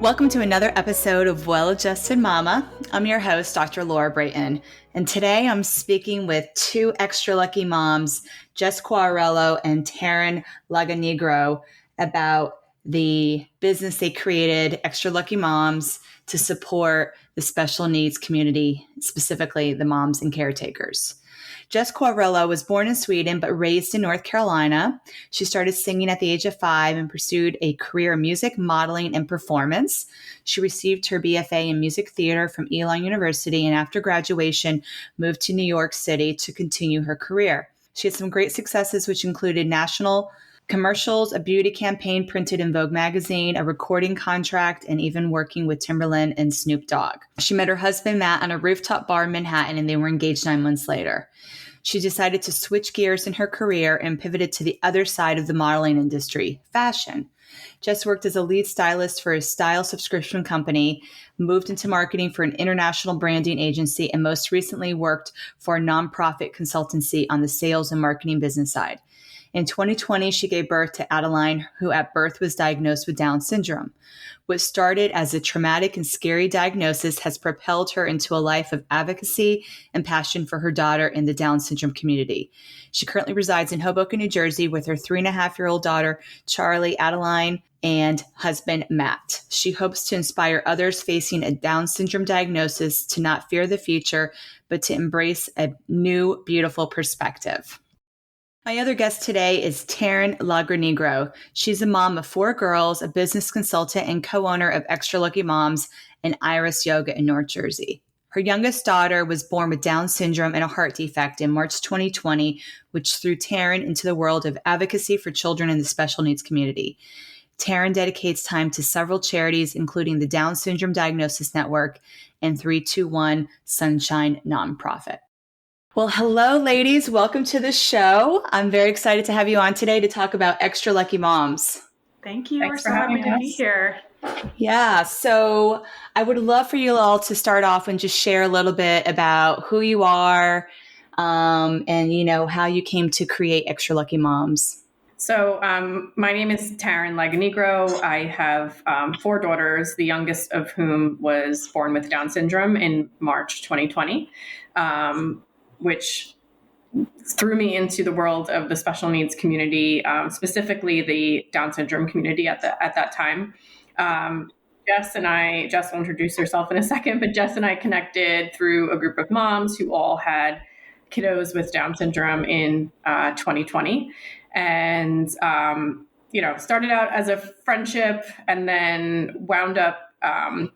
Welcome to another episode of Well-Adjusted Mama. I'm your host, Dr. Laura Brayton, and today I'm speaking with two extra lucky moms, Jess Quarello and Taryn Lagonigro, about the business they created, Extra Lucky Moms, to support the special needs community, specifically the moms and caretakers. Jess Quarello was born in Sweden but raised in North Carolina. She started singing at the age of 5 and pursued a career in music, modeling, and performance. She received her BFA in music theater from Elon University and after graduation moved to New York City to continue her career. She had some great successes, which included national commercials, a beauty campaign printed in Vogue Magazine, a recording contract, and even working with Timbaland and Snoop Dogg. She met her husband, Matt, on a rooftop bar in Manhattan, and they were engaged 9 months later. She decided to switch gears in her career and pivoted to the other side of the modeling industry, fashion. Jess worked as a lead stylist for a style subscription company, moved into marketing for an international branding agency, and most recently worked for a nonprofit consultancy on the sales and marketing business side. In 2020, she gave birth to Adeline, who at birth was diagnosed with Down syndrome. What started as a traumatic and scary diagnosis has propelled her into a life of advocacy and passion for her daughter in the Down syndrome community. She currently resides in Hoboken, New Jersey with her 3.5-year-old daughter, Charlie, Adeline, and husband, Matt. She hopes to inspire others facing a Down syndrome diagnosis to not fear the future, but to embrace a new, beautiful perspective. My other guest today is Taryn Lagonigro. She's a mom of 4 girls, a business consultant, and co-owner of Extra Lucky Moms and Iris Yoga in North Jersey. Her youngest daughter was born with Down syndrome and a heart defect in March 2020, which threw Taryn into the world of advocacy for children in the special needs community. Taryn dedicates time to several charities, including the Down Syndrome Diagnosis Network and 321 Sunshine Nonprofit. Well, hello, ladies. Welcome to the show. I'm very excited to have you on today to talk about Extra Lucky Moms. Thank you. We're so happy to be here. Yeah. So I would love for you all to start off and just share a little bit about who you are and, how you came to create Extra Lucky Moms. So my name is Taryn Lagonigro. I have 4 daughters, the youngest of whom was born with Down syndrome in March 2020. Which threw me into the world of the special needs community, specifically the Down syndrome community at that time. Jess will introduce herself in a second, but Jess and I connected through a group of moms who all had kiddos with Down syndrome in 2020. And, started out as a friendship and then wound up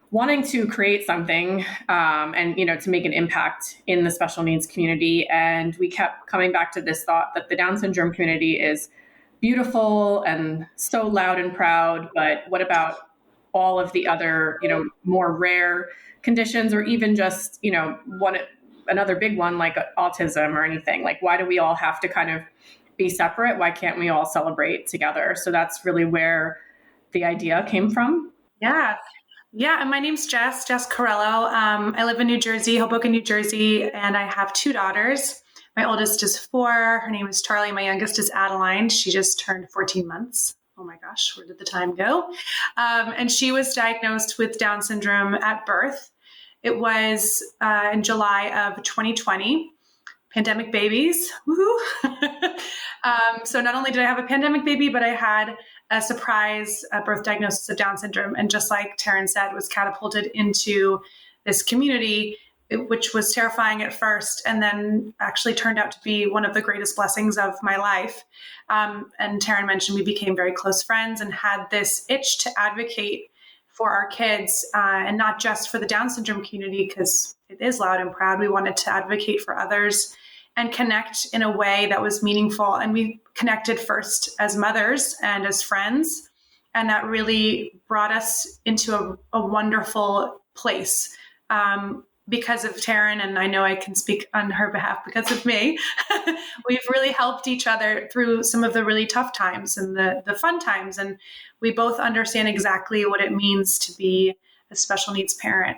wanting to create something and to make an impact in the special needs community. And we kept coming back to this thought that the Down syndrome community is beautiful and so loud and proud, but what about all of the other, more rare conditions, or even just, another big one like autism or anything? Like, why do we all have to kind of be separate? Why can't we all celebrate together? So that's really where the idea came from. Yeah, and my name's Jess Quarello. I live in New Jersey, Hoboken, New Jersey, and I have 2 daughters. My oldest is 4. Her name is Charlie. My youngest is Adeline. She just turned 14 months. Oh my gosh, where did the time go? And she was diagnosed with Down syndrome at birth. It was in July of 2020. Pandemic babies. Woohoo! So not only did I have a pandemic baby, but I had a surprise birth diagnosis of Down syndrome. And just like Taryn said, was catapulted into this community, which was terrifying at first, and then actually turned out to be one of the greatest blessings of my life. And Taryn mentioned we became very close friends and had this itch to advocate for our kids, and not just for the Down syndrome community, because it is loud and proud. We wanted to advocate for others and connect in a way that was meaningful. And we connected first as mothers and as friends. And that really brought us into a wonderful place. Because of Taryn, and I know I can speak on her behalf because of me, we've really helped each other through some of the really tough times and the fun times. And we both understand exactly what it means to be a special needs parent.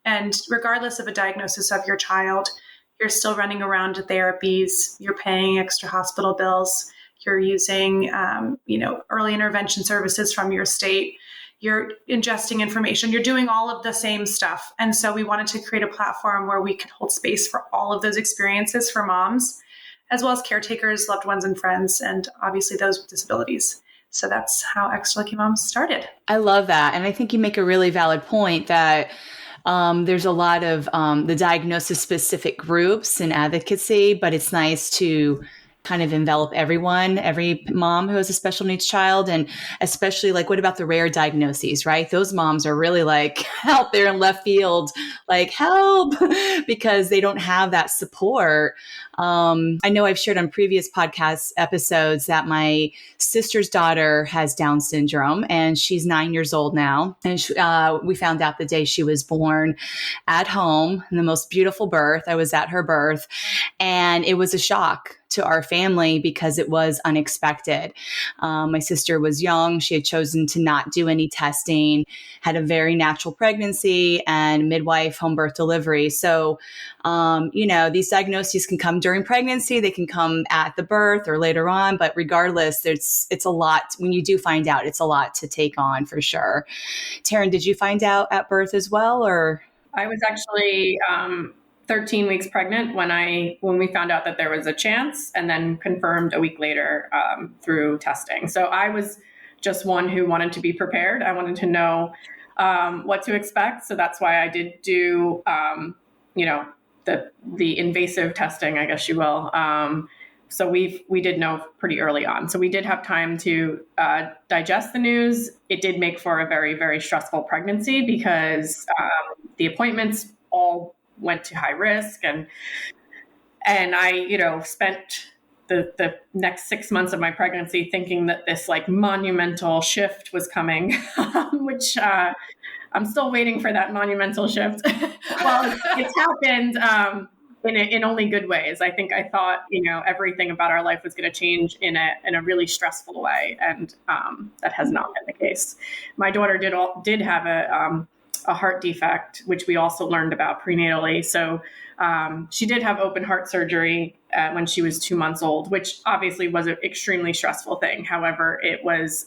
And regardless of a diagnosis of your child, you're still running around to therapies, you're paying extra hospital bills, you're using, early intervention services from your state. you're ingesting information, you're doing all of the same stuff. And so we wanted to create a platform where we could hold space for all of those experiences for moms, as well as caretakers, loved ones, and friends, and obviously those with disabilities. So that's how Extra Lucky Moms started. I love that. And I think you make a really valid point that there's a lot of the diagnosis specific groups and advocacy, but it's nice to kind of envelop everyone, every mom who has a special needs child. And especially like, what about the rare diagnoses, right? Those moms are really like out there in left field, like help, because they don't have that support. I know I've shared on previous podcast episodes that my sister's daughter has Down syndrome and she's 9 years old now. And we found out the day she was born at home in the most beautiful birth. I was at her birth and it was a shock to our family because it was unexpected. My sister was young. She had chosen to not do any testing, had a very natural pregnancy and midwife home birth delivery. So, these diagnoses can come during pregnancy. They can come at the birth or later on, but regardless, it's a lot. When you do find out, it's a lot to take on for sure. Taryn, did you find out at birth as well, or? I was actually 13 weeks pregnant when we found out that there was a chance, and then confirmed a week later through testing. So I was just one who wanted to be prepared. I wanted to know what to expect. So that's why I did do, the invasive testing, I guess you will. So we did know pretty early on. So we did have time to digest the news. It did make for a very, very stressful pregnancy because the appointments all went to high risk, and I, spent the next 6 months of my pregnancy thinking that this like monumental shift was coming, which I'm still waiting for that monumental shift. Well, it's happened in only good ways. I think I thought, everything about our life was going to change in a really stressful way, and that has not been the case. My daughter did have a heart defect, which we also learned about prenatally. So she did have open heart surgery when she was 2 months old, which obviously was an extremely stressful thing. However, it was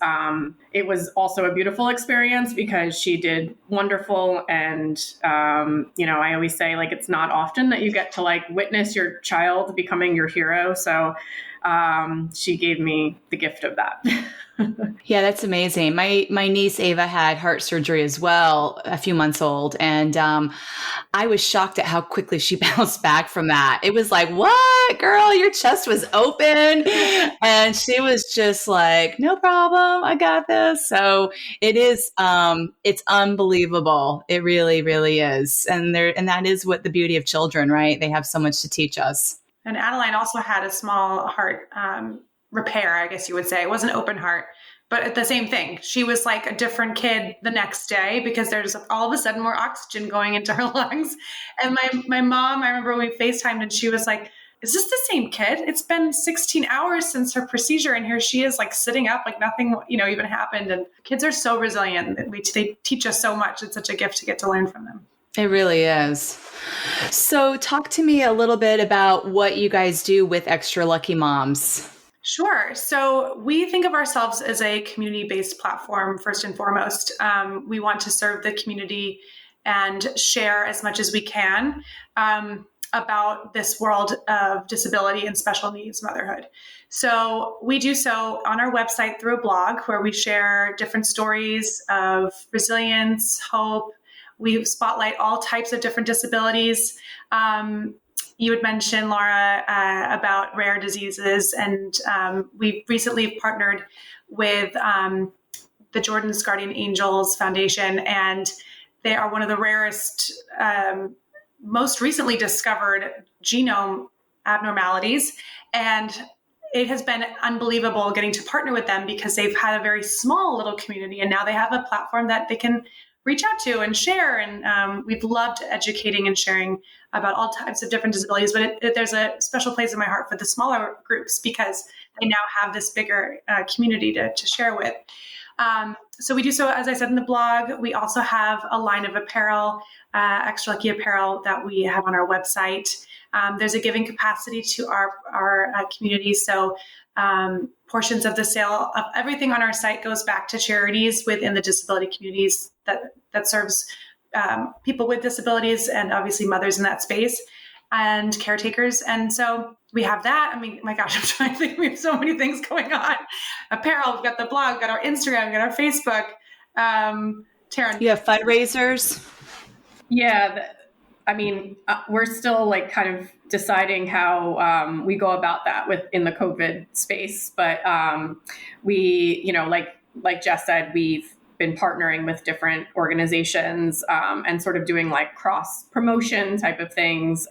also a beautiful experience because she did wonderful. And, I always say, like, it's not often that you get to like witness your child becoming your hero. So she gave me the gift of that. Yeah, that's amazing. My niece Ava had heart surgery as well, a few months old. And I was shocked at how quickly she bounced back from that. It was like, what, girl, your chest was open. And she was just like, no problem. I got this. So it is, it's unbelievable. It really, really is. And that is what the beauty of children, right? They have so much to teach us. And Adeline also had a small heart repair, I guess you would say. It wasn't open heart, but the same thing. She was like a different kid the next day because there's all of a sudden more oxygen going into her lungs. And my mom, I remember when we FaceTimed and she was like, is this the same kid? It's been 16 hours since her procedure and here she is like sitting up like nothing, even happened. And kids are so resilient. They teach us so much. It's such a gift to get to learn from them. It really is. So talk to me a little bit about what you guys do with Extra Lucky Moms. Sure. So we think of ourselves as a community-based platform, first and foremost. We want to serve the community and share as much as we can about this world of disability and special needs motherhood. So we do so on our website through a blog where we share different stories of resilience, hope. We spotlight all types of different disabilities. You had mentioned, Laura, about rare diseases, and we recently partnered with the Jordan's Guardian Angels Foundation, and they are one of the rarest, most recently discovered genome abnormalities. And it has been unbelievable getting to partner with them because they've had a very small little community, and now they have a platform that they can reach out to and share. And we've loved educating and sharing about all types of different disabilities, but there's a special place in my heart for the smaller groups because they now have this bigger community to share with. So we do so, as I said in the blog. We also have a line of apparel, Extra Lucky apparel, that we have on our website. There's a giving capacity to our community. So portions of the sale of everything on our site goes back to charities within the disability communities that serves people with disabilities, and obviously mothers in that space and caretakers. And so we have that. I mean, my gosh, I'm trying to think. We have so many things going on. Apparel, we've got the blog, we've got our Instagram, we've got our Facebook. Taryn. You have fundraisers? Yeah. We're still like kind of deciding how we go about that in the COVID space. But we, like Jess said, we've been partnering with different organizations and sort of doing like cross promotion type of things.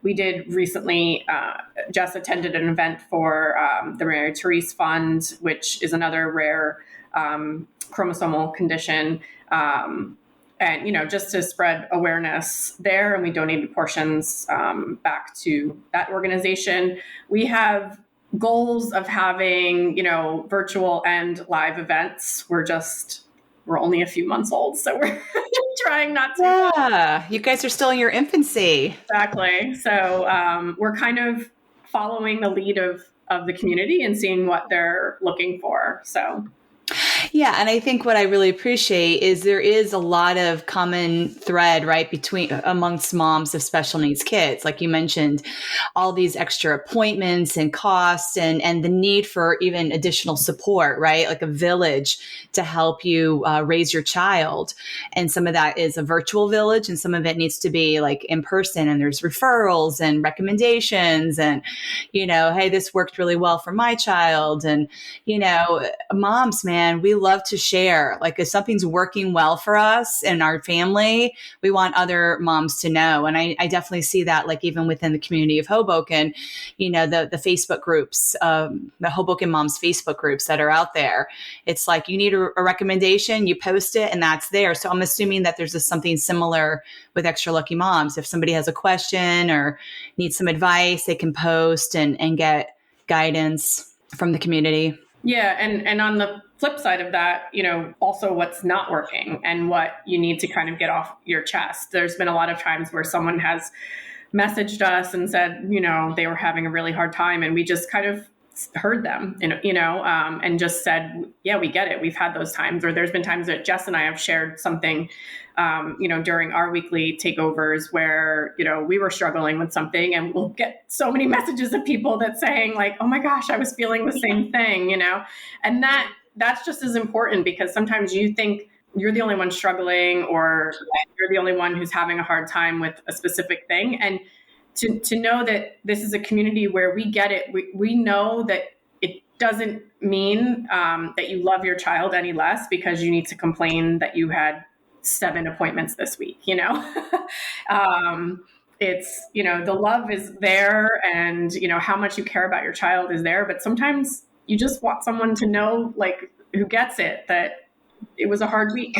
We did recently, Jess attended an event for the Mary Therese Fund, which is another rare chromosomal condition. And, just to spread awareness there. And we donated portions back to that organization. We have goals of having, virtual and live events. We're only a few months old, so we're trying not to. Yeah, you guys are still in your infancy. Exactly. So we're kind of following the lead of the community and seeing what they're looking for. So. Yeah. And I think what I really appreciate is there is a lot of common thread, right, amongst moms of special needs kids. Like you mentioned, all these extra appointments and costs and the need for even additional support, right? Like a village to help you raise your child. And some of that is a virtual village, and some of it needs to be like in person, and there's referrals and recommendations and, hey, this worked really well for my child. And, moms, man, we love to share. Like if something's working well for us and our family, we want other moms to know. And I definitely see that, like even within the community of Hoboken, the Facebook groups, the Hoboken Moms Facebook groups that are out there. It's like you need a recommendation, you post it, and that's there. So I'm assuming that there's something similar with Extra Lucky Moms. If somebody has a question or needs some advice, they can post and get guidance from the community. Yeah. And on the flip side of that, also what's not working and what you need to kind of get off your chest. There's been a lot of times where someone has messaged us and said, they were having a really hard time, and we just kind of heard them, and just said, yeah, we get it. We've had those times. Or there's been times that Jess and I have shared something, during our weekly takeovers where, we were struggling with something, and we'll get so many messages of people that saying like, oh my gosh, I was feeling the same thing, and that's just as important, because sometimes you think you're the only one struggling, or you're the only one who's having a hard time with a specific thing. And to know that this is a community where we get it, we know that it doesn't mean that you love your child any less because you need to complain that you had 7 appointments this week, it's, the love is there, and, how much you care about your child is there. But sometimes you just want someone to know, like, who gets it, that it was a hard week.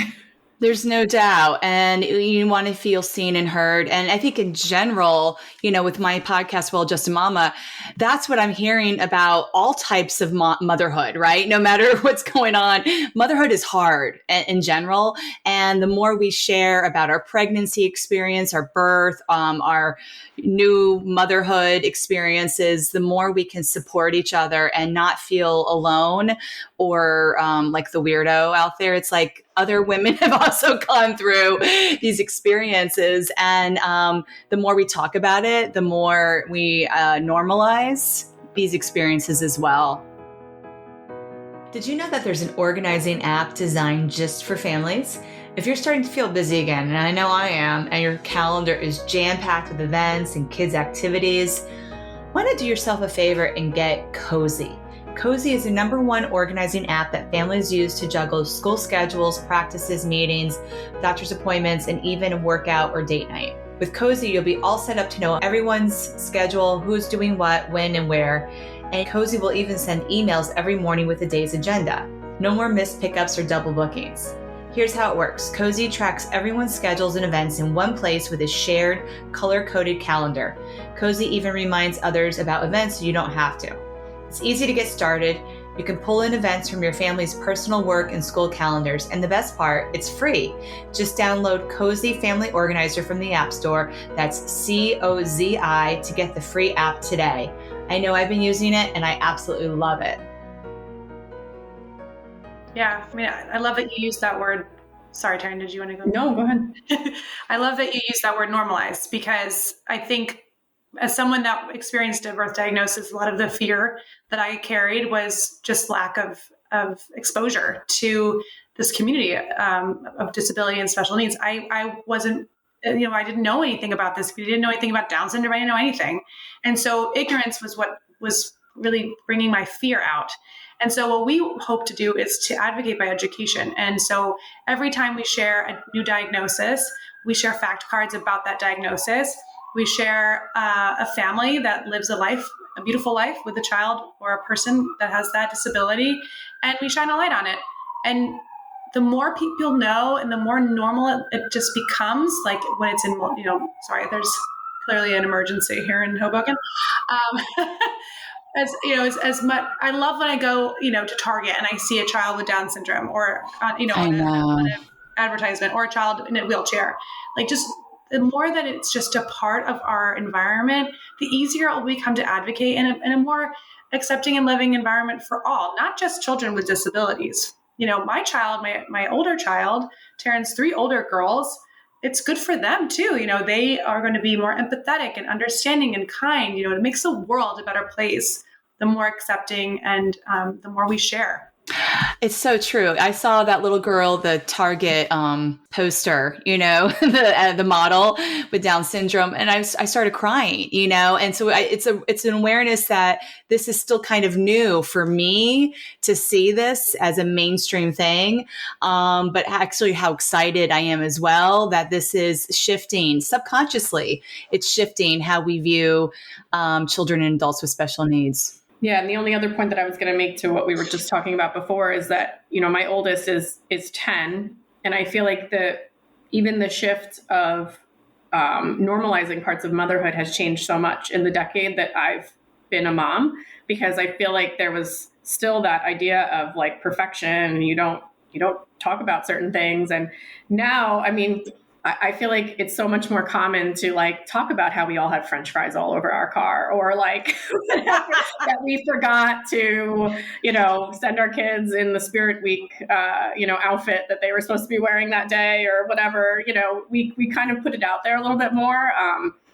There's no doubt. And you want to feel seen and heard. And I think in general, with my podcast, Well Just a Mama, that's what I'm hearing about all types of motherhood, right? No matter what's going on, motherhood is hard in general. And the more we share about our pregnancy experience, our birth, our new motherhood experiences, the more we can support each other and not feel alone or like the weirdo out there. It's like other women have also gone through these experiences. And the more we talk about it, the more we normalize these experiences as well. Did you know that there's an organizing app designed just for families? If you're starting to feel busy again, and I know I am, and your calendar is jam-packed with events and kids' activities, why not do yourself a favor and get Cozy? Cozy is the #1 organizing app that families use to juggle school schedules, practices, meetings, doctor's appointments, and even a workout or date night. With Cozy, you'll be all set up to know everyone's schedule, who's doing what, when, and where. And Cozy will even send emails every morning with the day's agenda. No more missed pickups or double bookings. Here's how it works. Cozy tracks everyone's schedules and events in one place with a shared, color-coded calendar. Cozy even reminds others about events so you don't have to. It's easy to get started. You can pull in events from your family's personal work and school calendars. And the best part, it's free. Just download Cozy Family Organizer from the App Store. That's COZI to get the free app today. I know I've been using it and I absolutely love it. Yeah, I mean, I love that you use that word. Sorry, Taryn, did you want to go? No, go ahead. I love that you use that word normalized, because I think as someone that experienced a birth diagnosis, a lot of the fear that I carried was just lack of exposure to this community of disability and special needs. I wasn't, I didn't know anything about this. We didn't know anything about Down syndrome. I didn't know anything. And so ignorance was what was really bringing my fear out. And so what we hope to do is to advocate by education. And so every time we share a new diagnosis, we share fact cards about that diagnosis. We share a family that lives a beautiful life with a child or a person that has that disability, and we shine a light on it. And the more people know and the more normal it just becomes, like when it's in, there's clearly an emergency here in Hoboken. As much, I love when I go, to Target and I see a child with Down syndrome, or, on an advertisement, or a child in a wheelchair. Like, just the more that it's just a part of our environment, the easier it will become to advocate in a more accepting and living environment for all, not just children with disabilities. My child, my older child, Taryn's 3 older girls, it's good for them too. They are going to be more empathetic and understanding and kind. It makes the world a better place, the more accepting and the more we share. It's so true. I saw that little girl, the Target poster, the model with Down syndrome, and I started crying, and so it's an awareness that this is still kind of new for me to see this as a mainstream thing, but actually how excited I am as well that this is shifting subconsciously. It's shifting how we view children and adults with special needs. Yeah, and the only other point that I was going to make to what we were just talking about before is that, my oldest is 10, and I feel like even the shift of normalizing parts of motherhood has changed so much in the decade that I've been a mom, because I feel like there was still that idea of like perfection, and you don't talk about certain things. And now, I feel like it's so much more common to like talk about how we all have French fries all over our car, or like that we forgot to, send our kids in the Spirit Week, outfit that they were supposed to be wearing that day or whatever. We kind of put it out there a little bit more.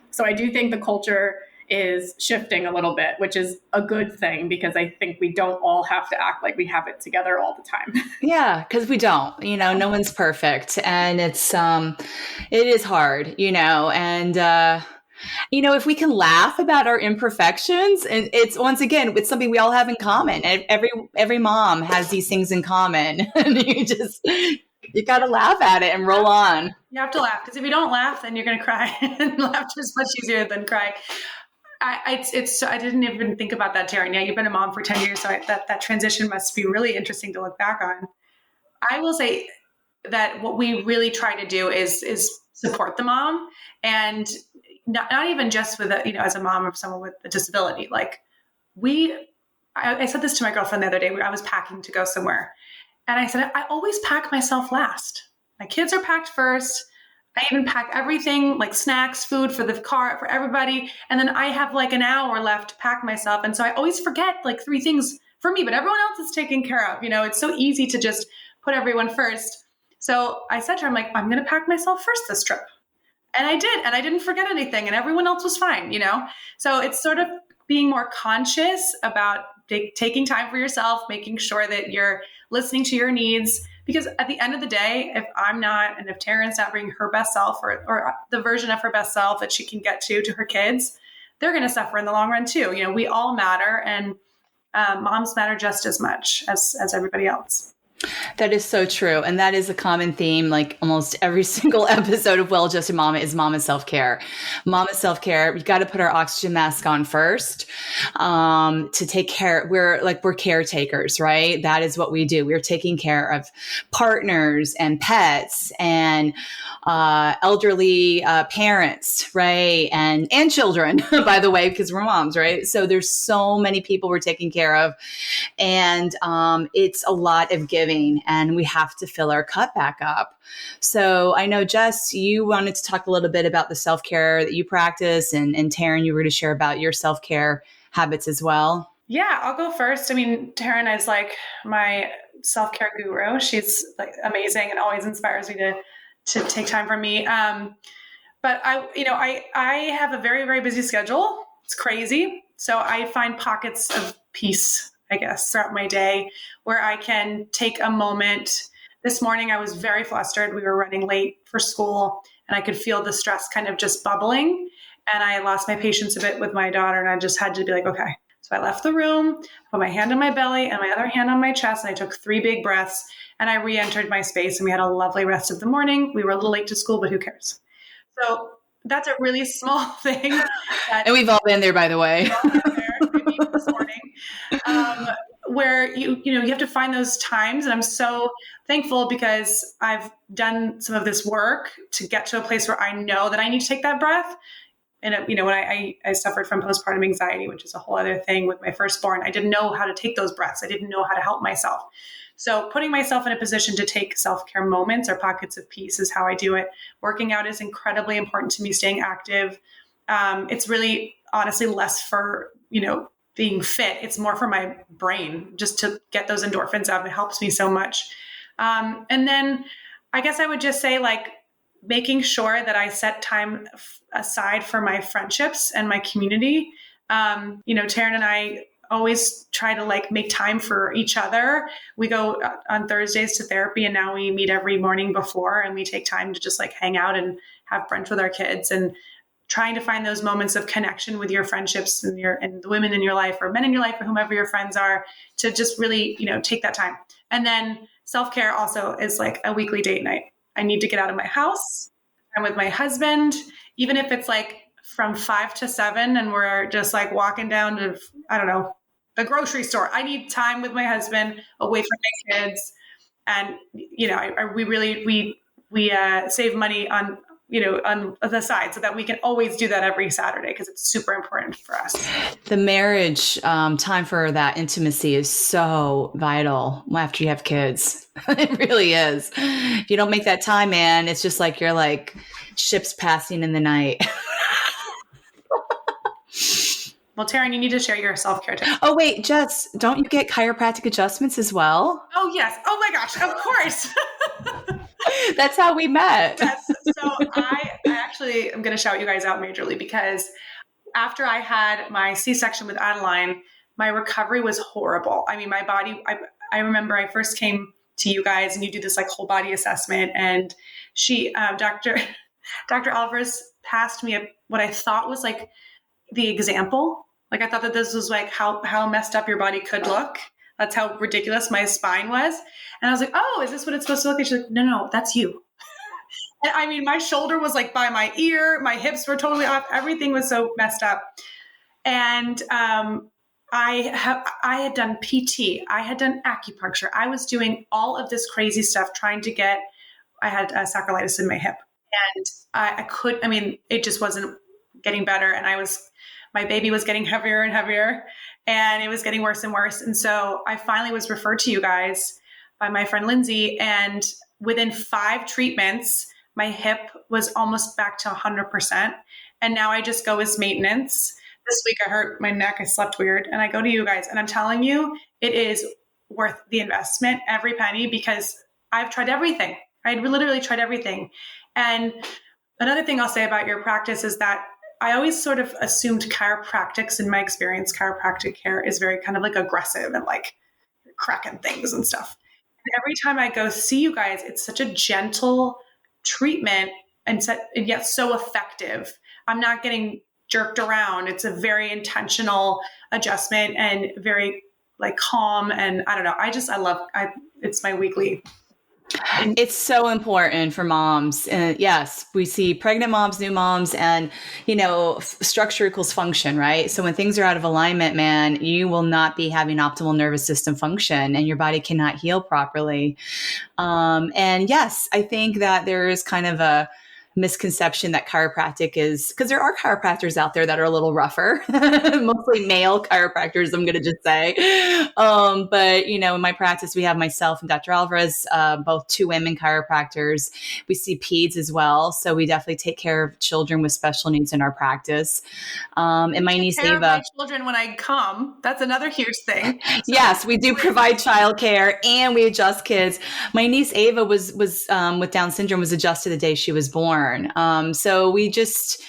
So I do think the culture is shifting a little bit, which is a good thing, because I think we don't all have to act like we have it together all the time. Yeah, because we don't, no one's perfect, and it is hard, and if we can laugh about our imperfections, and it's, once again, it's something we all have in common. And every mom has these things in common, and you got to laugh at it and roll on. You have to laugh, because if you don't laugh, then you're going to cry, and laughter is much easier than crying. I didn't even think about that, Taryn. Yeah, you've been a mom for 10 years, so that transition must be really interesting to look back on. I will say that what we really try to do is support the mom, and not even just with as a mom of someone with a disability. Like I said this to my girlfriend the other day. I was packing to go somewhere, and I said, I always pack myself last. My kids are packed first. I even pack everything, like snacks, food for the car, for everybody. And then I have like an hour left to pack myself. And so I always forget like 3 things for me, but everyone else is taken care of. It's so easy to just put everyone first. So I said to her, I'm going to pack myself first this trip. And I did. And I didn't forget anything. And everyone else was fine, So it's sort of being more conscious about taking time for yourself, making sure that you're listening to your needs. Because at the end of the day, if I'm not, and if Taryn's not bringing her best self or the version of her best self that she can get to her kids, they're going to suffer in the long run too. We all matter, and moms matter just as much as everybody else. That is so true. And that is a common theme. Like almost every single episode of Well Adjusted Mama is mama self-care. Mama self-care. We got to put our oxygen mask on first to take care. We're caretakers, right? That is what we do. We're taking care of partners and pets and elderly parents, right? And children, by the way, because we're moms, right? So there's so many people we're taking care of. And it's a lot of giving, and we have to fill our cup back up. So I know, Jess, you wanted to talk a little bit about the self-care that you practice, and Taryn, you were going to share about your self-care habits as well. Yeah, I'll go first. I mean, Taryn is like my self-care guru. She's like amazing and always inspires me to take time for me. But I have a very, very busy schedule. It's crazy. So I find pockets of peace, I guess, throughout my day where I can take a moment. This morning, I was very flustered. We were running late for school and I could feel the stress kind of just bubbling. And I lost my patience a bit with my daughter, and I just had to be like, okay. So I left the room, put my hand on my belly and my other hand on my chest, and I took 3 big breaths and I re-entered my space, and we had a lovely rest of the morning. We were a little late to school, but who cares? So that's a really small thing. And we've all been there, by the way. Maybe even this morning, where you have to find those times. And I'm so thankful because I've done some of this work to get to a place where I know that I need to take that breath. And, when I suffered from postpartum anxiety, which is a whole other thing with my firstborn, I didn't know how to take those breaths. I didn't know how to help myself. So putting myself in a position to take self-care moments or pockets of peace is how I do it. Working out is incredibly important to me, staying active. It's really honestly less for, being fit. It's more for my brain, just to get those endorphins out. It helps me so much. And then I guess I would just say, like, making sure that I set time aside for my friendships and my community. Taryn and I always try to make time for each other. We go on Thursdays to therapy, and now we meet every morning before, and we take time to just hang out and have brunch with our kids, and trying to find those moments of connection with your friendships and the women in your life or men in your life or whomever your friends are, to just really, take that time. And then self-care also is like a weekly date night. I need to get out of my house. I'm with my husband, even if it's from 5 to 7 and we're just walking down to, I don't know, the grocery store. I need time with my husband, away from my kids. And, we save money on the side so that we can always do that every Saturday, because it's super important for us. The marriage time for that intimacy is so vital after you have kids. It really is. If you don't make that time, man, it's just like you're like ships passing in the night. Well, Taryn, you need to share your self-care tips. Oh, wait, Jess, don't you get chiropractic adjustments as well? Oh, yes. Oh, my gosh. Of course. That's how we met. Yes. So I actually am going to shout you guys out majorly, because after I had my C-section with Adeline, my recovery was horrible. I mean, my body, I remember I first came to you guys and you do this whole body assessment, and she, Dr. Alvarez passed me what I thought was the example. I thought that this was how messed up your body could look. That's how ridiculous my spine was. And I was like, oh, is this what it's supposed to look like? She's like, no, that's you. And I mean, my shoulder was by my ear. My hips were totally off. Everything was so messed up. And I had done PT. I had done acupuncture. I was doing all of this crazy stuff trying to I had sacroiliitis in my hip. And it just wasn't getting better. And my baby was getting heavier and heavier, and it was getting worse and worse. And so I finally was referred to you guys by my friend Lindsay. And within 5 treatments, my hip was almost back to 100%. And now I just go as maintenance. This week I hurt my neck. I slept weird. And I go to you guys, and I'm telling you, it is worth the investment, every penny, because I've tried everything. I literally tried everything. And another thing I'll say about your practice is that I always sort of assumed chiropractics, in my experience, chiropractic care is very kind of aggressive and you're cracking things and stuff. And every time I go see you guys, it's such a gentle treatment and yet so effective. I'm not getting jerked around. It's a very intentional adjustment and very like calm. And I don't know. It's my weekly. It's so important for moms. Yes, we see pregnant moms, new moms, and, structure equals function, right? So when things are out of alignment, man, you will not be having optimal nervous system function and your body cannot heal properly. And yes, I think that there is kind of a misconception that chiropractic is, because there are chiropractors out there that are a little rougher, mostly male chiropractors, I'm going to just say. But, in my practice, we have myself and Dr. Alvarez, both two women chiropractors. We see peds as well. So we definitely take care of children with special needs in our practice. And my niece Ava. My children when I come. That's another huge thing. So yes, we do provide childcare and we adjust kids. My niece Ava was with Down syndrome, was adjusted the day she was born. So we just,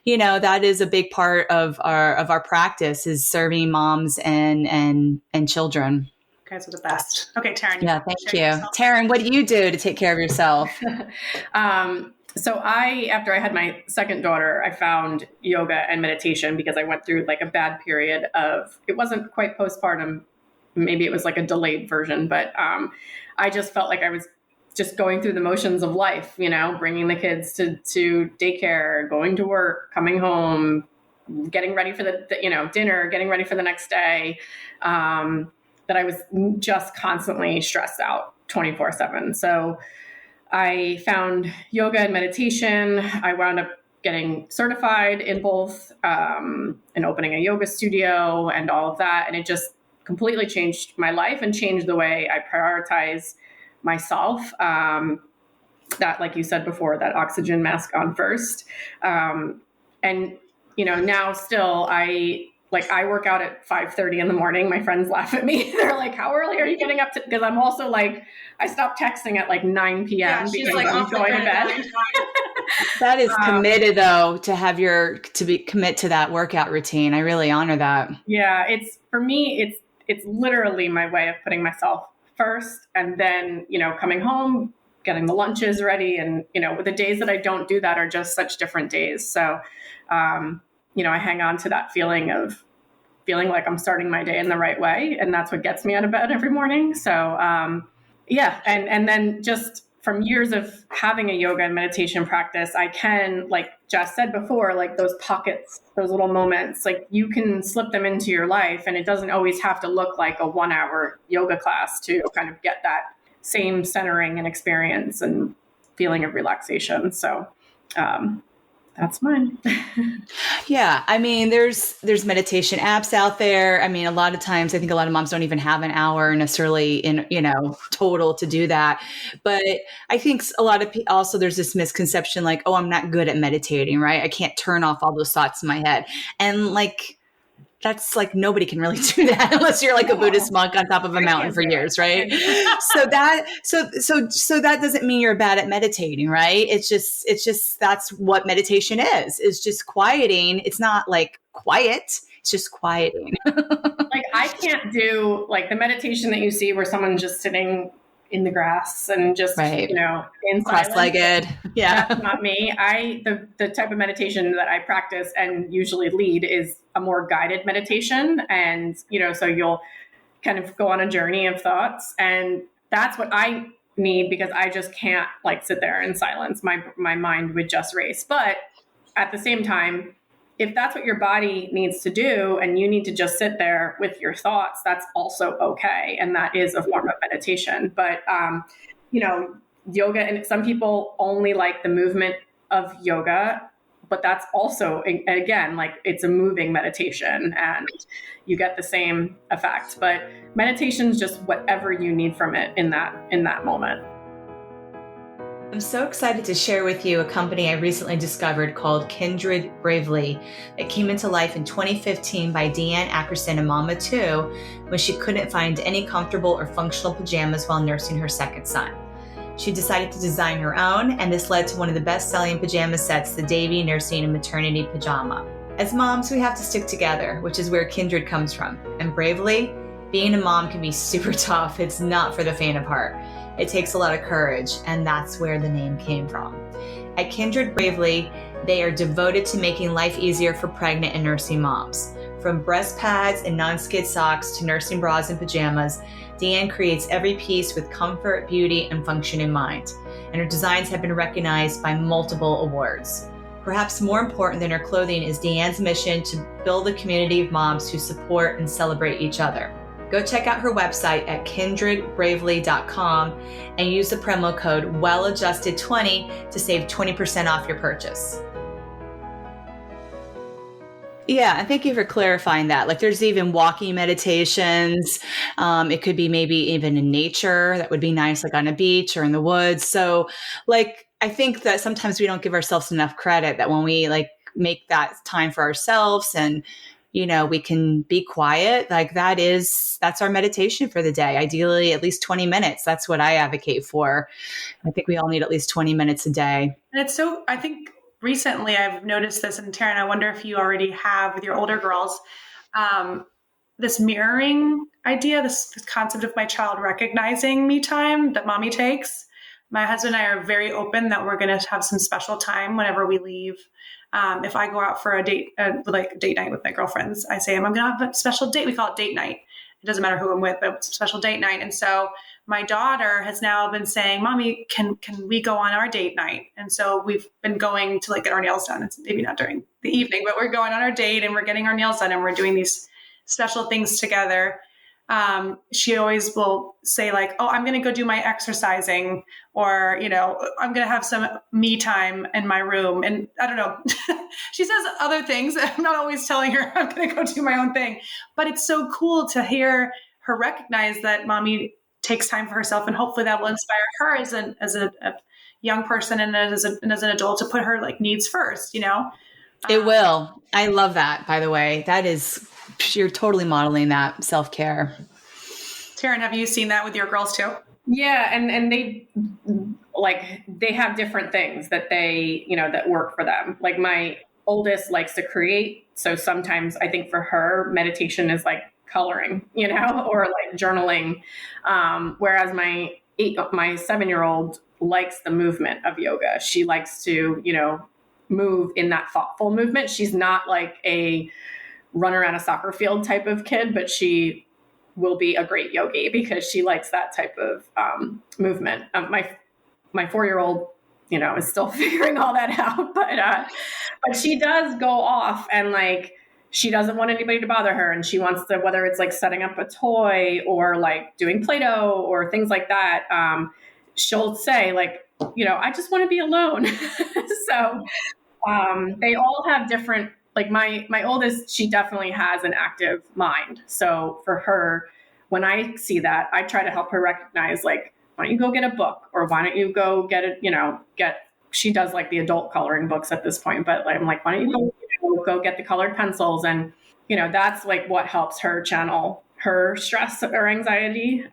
that is a big part of our practice, is serving moms and children. You guys are the best. Okay, Taryn. Yeah, thank you. Taryn, what do you do to take care of yourself? So after I had my second daughter, I found yoga and meditation because I went through like a bad period it wasn't quite postpartum. Maybe it was like a delayed version, but I just felt like I was just going through the motions of life, bringing the kids to daycare, going to work, coming home, getting ready for the dinner, getting ready for the next day, that I was just constantly stressed out 24/7. So I found yoga and meditation. I wound up getting certified in both, and opening a yoga studio and all of that. And it just completely changed my life and changed the way I prioritize myself. That, like you said before, that oxygen mask on first. And, now still I work out at 5:30 in the morning. My friends laugh at me. They're like, how early are you getting up to? Because I'm also like, I stopped texting at like 9 p.m. because I'm going to bed. That is committed though, to commit to that workout routine. I really honor that. Yeah. For me, it's literally my way of putting myself first, and then, coming home, getting the lunches ready. And, the days that I don't do that are just such different days. So, I hang on to that feeling like I'm starting my day in the right way. And that's what gets me out of bed every morning. So, yeah. And then just from years of having a yoga and meditation practice, I can, like Jess said before, like those pockets, those little moments, like you can slip them into your life, and it doesn't always have to look like a 1-hour yoga class to kind of get that same centering and experience and feeling of relaxation. So, that's mine. Yeah. I mean, there's meditation apps out there. I mean, a lot of times I think a lot of moms don't even have an hour necessarily in, total to do that. But I think a lot of people also, there's this misconception like, oh, I'm not good at meditating, right? I can't turn off all those thoughts in my head. And that's like, nobody can really do that unless you're like a Buddhist monk on top of a mountain for years, right? So that doesn't mean you're bad at meditating, right? It's just that's what meditation is just quieting. It's not like quiet. It's just quieting. Like I can't do like the meditation that you see where someone's just sitting in the grass and just, right. In cross-legged. Silence. Yeah. That's not me. The type of meditation that I practice and usually lead is a more guided meditation. And, so you'll kind of go on a journey of thoughts, and that's what I need because I just can't like sit there in silence. My mind would just race. But at the same time, if that's what your body needs to do and you need to just sit there with your thoughts, that's also okay. And that is a form of meditation. But, yoga, and some people only like the movement of yoga, but that's also, again, like it's a moving meditation and you get the same effect. But meditation is just whatever you need from it in that moment. I'm so excited to share with you a company I recently discovered called Kindred Bravely. It came into life in 2015 by Deanne Ackerson and Mama 2 when she couldn't find any comfortable or functional pajamas while nursing her second son. She decided to design her own, and this led to one of the best-selling pajama sets, the Davy Nursing and Maternity Pajama. As moms, we have to stick together, which is where Kindred comes from. And Bravely, being a mom can be super tough. It's not for the faint of heart. It takes a lot of courage, and that's where the name came from. At Kindred Bravely, they are devoted to making life easier for pregnant and nursing moms. From breast pads and non-skid socks to nursing bras and pajamas, Deanne creates every piece with comfort, beauty, and function in mind. And her designs have been recognized by multiple awards. Perhaps more important than her clothing is Deanne's mission to build a community of moms who support and celebrate each other. Go check out her website at kindredbravely.com and use the promo code WELLADJUSTED20 to save 20% off your purchase. Yeah, and thank you for clarifying that. Like there's even walking meditations. It could be maybe even in nature. That would be nice, like on a beach or in the woods. So like, I think that sometimes we don't give ourselves enough credit that when we like make that time for ourselves and, you know, we can be quiet, like that's our meditation for the day. Ideally, at least 20 minutes. That's what I advocate for. I think we all need at least 20 minutes a day. And it's so, I think recently I've noticed this, and Taryn, I wonder if you already have with your older girls, this mirroring idea, this concept of my child recognizing me time that mommy takes. My husband and I are very open that we're going to have some special time whenever we leave. If I go out for a date, like date night with my girlfriends, I say, I'm going to have a special date. We call it date night. It doesn't matter who I'm with, but it's a special date night. And so my daughter has now been saying, Mommy, can we go on our date night? And so we've been going to like get our nails done. It's maybe not during the evening, but we're going on our date and we're getting our nails done and we're doing these special things together. She always will say like, oh, I'm going to go do my exercising, or, you know, I'm going to have some me time in my room. And I don't know, she says other things. I'm not always telling her I'm going to go do my own thing, but it's so cool to hear her recognize that mommy takes time for herself. And hopefully that will inspire her as a young person and as an adult to put her like needs first, you know? It will. I love that, by the way. You're totally modeling that self-care. Taryn, have you seen that with your girls too? Yeah. And they have different things that they, you know, that work for them. Like my oldest likes to create. So sometimes I think for her, meditation is like coloring, you know, or like journaling. Whereas my 7-year-old likes the movement of yoga. She likes to, you know, move in that thoughtful movement. She's not like a run around a soccer field type of kid, but she will be a great yogi because she likes that type of movement. My 4-year-old, you know, is still figuring all that out, but she does go off and like, she doesn't want anybody to bother her. And she wants to, whether it's like setting up a toy or like doing Play-Doh or things like that. She'll say like, you know, I just want to be alone. So they all have different, like my oldest, she definitely has an active mind. So for her, when I see that, I try to help her recognize like, why don't you go get a book, or why don't you go get it, you know, she does like the adult coloring books at this point, but I'm like, why don't you go get the colored pencils? And, you know, that's like what helps her channel her stress or anxiety.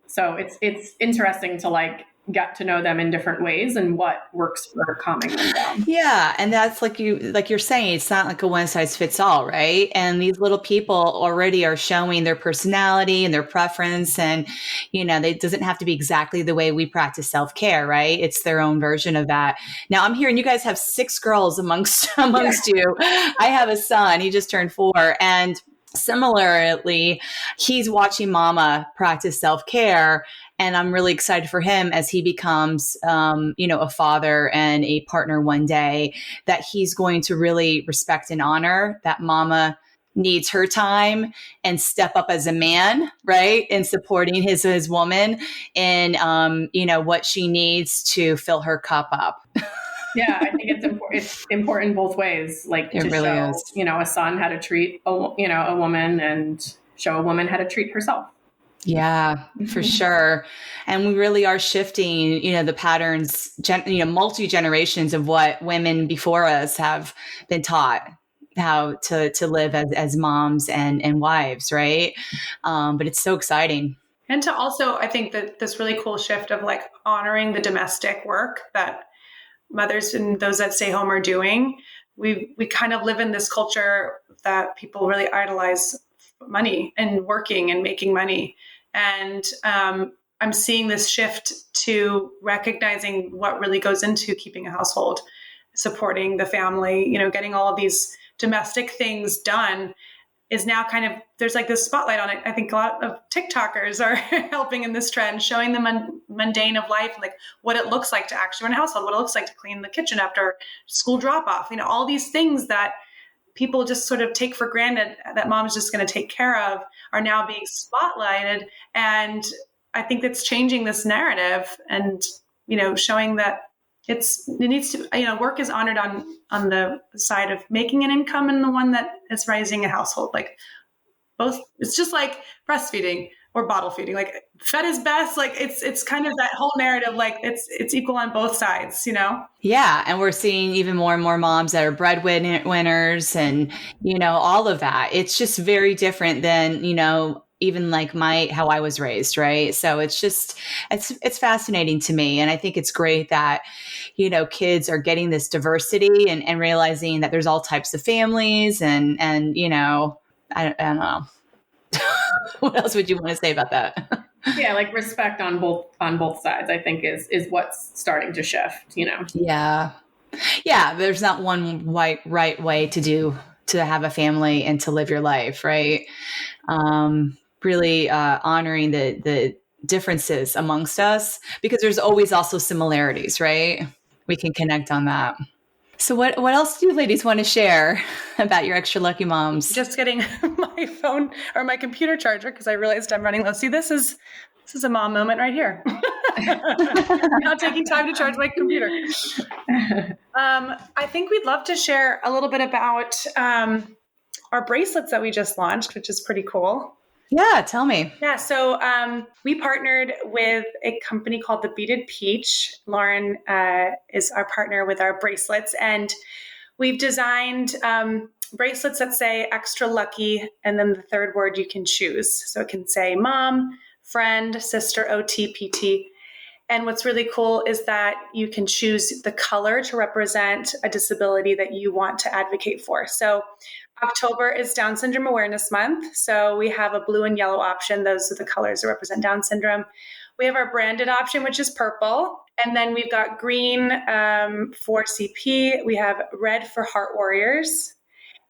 So it's interesting to like get to know them in different ways and what works for calming them down. Yeah. And that's like you're saying, it's not like a one size fits all, right? And these little people already are showing their personality and their preference. And, you know, it doesn't have to be exactly the way we practice self-care, right? It's their own version of that. Now I'm hearing you guys have 6 girls amongst you. I have a son, he just turned 4, and similarly, he's watching mama practice self-care. And I'm really excited for him as he becomes, you know, a father and a partner one day, that he's going to really respect and honor that mama needs her time and step up as a man, right? And supporting his woman in, you know, what she needs to fill her cup up. Yeah, I think it's important both ways. Like it to really show, is. You know, a son how to treat, a woman, and show a woman how to treat herself. Yeah, for sure. And we really are shifting, you know, the patterns, multi-generations of what women before us have been taught how to live as moms and wives, right? But it's so exciting. And to also, I think that this really cool shift of like honoring the domestic work that mothers and those that stay home are doing. We kind of live in this culture that people really idolize money and working and making money. And I'm seeing this shift to recognizing what really goes into keeping a household. supporting the family, getting all of these domestic things done is now kind of, there's like this spotlight on it. I think a lot of TikTokers are helping in this trend, showing the mundane of life, like what it looks like to actually run a household, what it looks like to clean the kitchen after school drop off, all these things that people just sort of take for granted that mom's just going to take care of are now being spotlighted. And I think that's changing this narrative and, showing that it needs to, work is honored on the side of making an income and the one that is raising a household. Like both, it's just like breastfeeding or bottle feeding, like fed is best. Like it's kind of that whole narrative, like it's equal on both sides, Yeah. And we're seeing even more and more moms that are breadwinners and, all of that. It's just very different than, even like how I was raised. Right. So it's fascinating to me. And I think it's great that, kids are getting this diversity and realizing that there's all types of families and, I don't know. What else would you want to say about that? Yeah, like respect on both sides, I think is what's starting to shift, Yeah. Yeah. There's not one right way to have a family and to live your life. Right. Really honoring the differences amongst us, because there's always also similarities, right? We can connect on that. So what else do you ladies want to share about your extra lucky moms? Just getting my phone or my computer charger because I realized I'm running low. See, this is a mom moment right here. Not taking time to charge my computer. I think we'd love to share a little bit about our bracelets that we just launched, which is pretty cool. Yeah, tell me. Yeah, so we partnered with a company called The Beaded Peach. Lauren is our partner with our bracelets, and we've designed bracelets that say extra lucky, and then the third word you can choose. So it can say mom, friend, sister, OT, PT. And what's really cool is that you can choose the color to represent a disability that you want to advocate for. So October is Down Syndrome Awareness Month. So we have a blue and yellow option. Those are the colors that represent Down syndrome. We have our branded option, which is purple. And then we've got green for CP. We have red for Heart Warriors.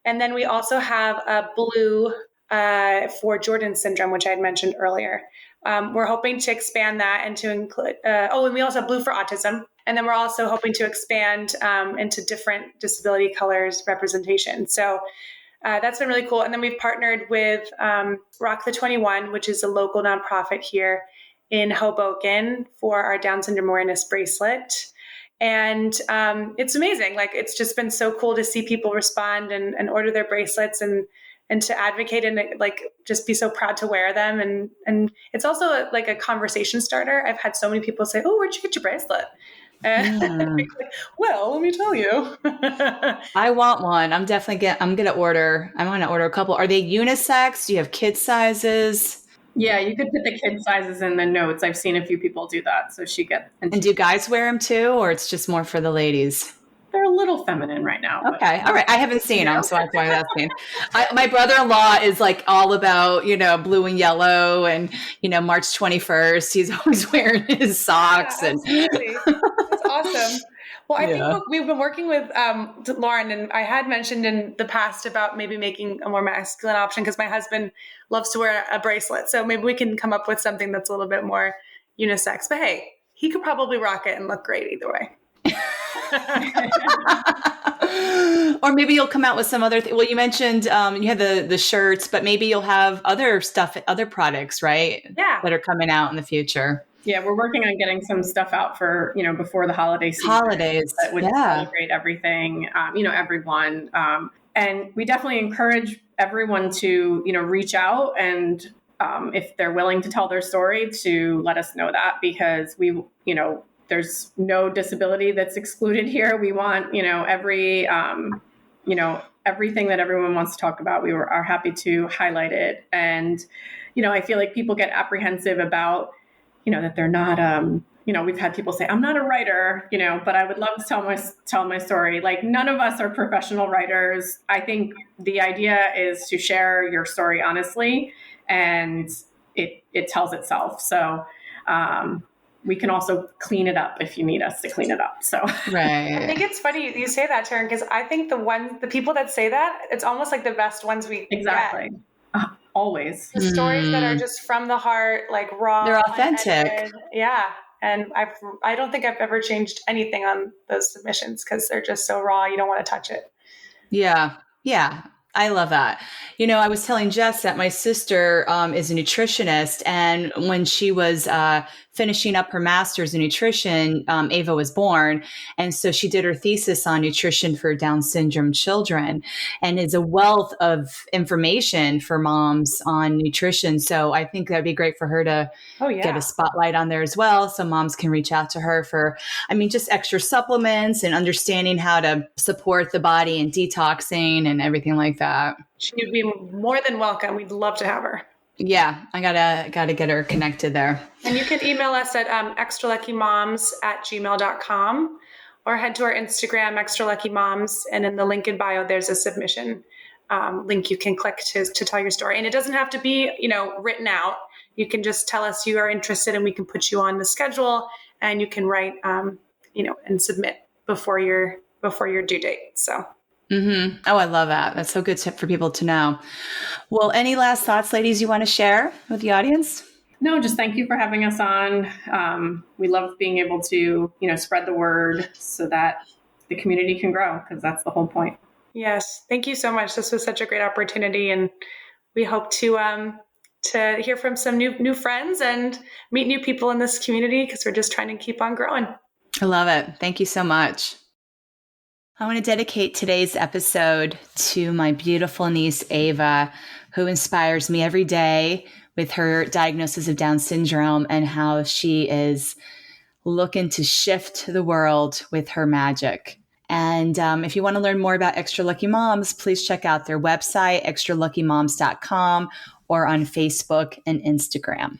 And then we also have a blue for Jordan syndrome, which I had mentioned earlier. We're hoping to expand that and to include, and we also have blue for autism. And then we're also hoping to expand into different disability colors representation. So that's been really cool. And then we've partnered with Rock the 21, which is a local nonprofit here in Hoboken, for our Down syndrome awareness bracelet. And it's amazing. Like, it's just been so cool to see people respond and order their bracelets and to advocate and like just be so proud to wear them. And it's also like a conversation starter. I've had so many people say, "Oh, where'd you get your bracelet?" Well, let me tell you. I want one. I'm going to order a couple. Are they unisex? Do you have kid sizes? Yeah, you could put the kid sizes in the notes. I've seen a few people do that. So and do guys wear them too, or it's just more for the ladies? They're a little feminine right now. Okay. All right. I haven't seen them, so that's why I'm asking. My brother-in-law is like all about, blue and yellow and, March 21st. He's always wearing his socks. Yeah, absolutely. That's awesome. Well, I think we've been working with Lauren, and I had mentioned in the past about maybe making a more masculine option because my husband loves to wear a bracelet. So maybe we can come up with something that's a little bit more unisex. But hey, he could probably rock it and look great either way. Or maybe you'll come out with some other well, you mentioned you had the shirts, but maybe you'll have other products, right? Yeah. That are coming out in the future. Yeah, we're working on getting some stuff out for, before the holiday season. Holidays. That would celebrate everything, everyone. And we definitely encourage everyone to, reach out and if they're willing to tell their story, to let us know that, because we, there's no disability that's excluded here. We want, every, everything that everyone wants to talk about. We are happy to highlight it. And, I feel like people get apprehensive about, that they're not, we've had people say, I'm not a writer, but I would love to tell my story. Like, none of us are professional writers. I think the idea is to share your story honestly, and it tells itself. So, we can also clean it up if you need us to clean it up. So Right. I think it's funny you say that, Taryn, because I think the people that say that, it's almost like the best ones we exactly. get. Always. The stories that are just from the heart, like raw. They're authentic. Unedited. Yeah. And I don't think I've ever changed anything on those submissions because they're just so raw. You don't want to touch it. Yeah. Yeah. I love that. I was telling Jess that my sister is a nutritionist, and when she was finishing up her master's in nutrition, Ava was born. And so she did her thesis on nutrition for Down syndrome children, and is a wealth of information for moms on nutrition. So I think that'd be great for her to get a spotlight on there as well. So moms can reach out to her for, just extra supplements and understanding how to support the body and detoxing and everything like that. She'd be more than welcome. We'd love to have her. Yeah, I gotta get her connected there. And you can email us at extraluckymoms@gmail.com or head to our Instagram, extraluckymoms, and in the link in bio, there's a submission link you can click to tell your story. And it doesn't have to be, written out. You can just tell us you are interested, and we can put you on the schedule, and you can write, and submit before your due date. So. Mm-hmm. Oh, I love that. That's so good for people to know. Well, any last thoughts, ladies, you want to share with the audience? No, just thank you for having us on. We love being able to, spread the word so that the community can grow, because that's the whole point. Yes. Thank you so much. This was such a great opportunity, and we hope to hear from some new friends and meet new people in this community, because we're just trying to keep on growing. I love it. Thank you so much. I want to dedicate today's episode to my beautiful niece, Ava, who inspires me every day with her diagnosis of Down syndrome and how she is looking to shift the world with her magic. And if you want to learn more about Extra Lucky Moms, please check out their website, extraluckymoms.com, or on Facebook and Instagram.